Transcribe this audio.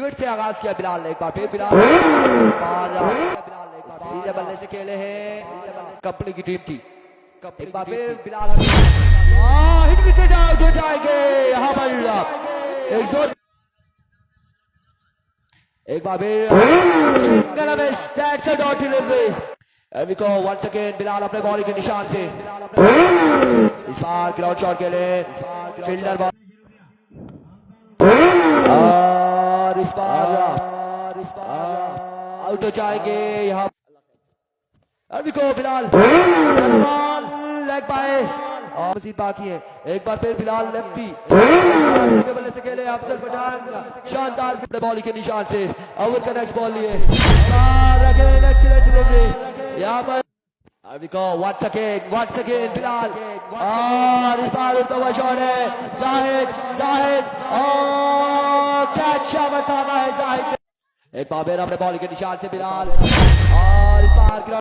फिर से आगाज किया बिलाल ने, एक बार फिर बिलाल सीधे बल्ले से खेले हैं कंपनी की टीम थी। एक बार फिर बिलाल हिट विकेट आउट हो जाएंगे यहाँ पर एक बार फिर once again बिलाल अपने बॉलिंग के निशान से इस बार ग्राउंड शॉट के लिए फील्डर बॉल और इस बार आउट हो जाएंगे यहाँ बिलाल लेग बाय और मजीद बाकी है। एक बार फिर बिलाल लेफ्टी बल्ले से खेले अफजल पठान शानदार बॉलिंग के निशान से ओवर का नेक्स्ट बॉल लिए एक्सीलेंट डिलीवरी यहाँ पर once again बिलाल और इस बार उड़ता हुआ शॉट है जाहिद और कैच थामा है जाहिद। एक बार फिर अपने बॉलिंग के निशान से बिलाल और इस बार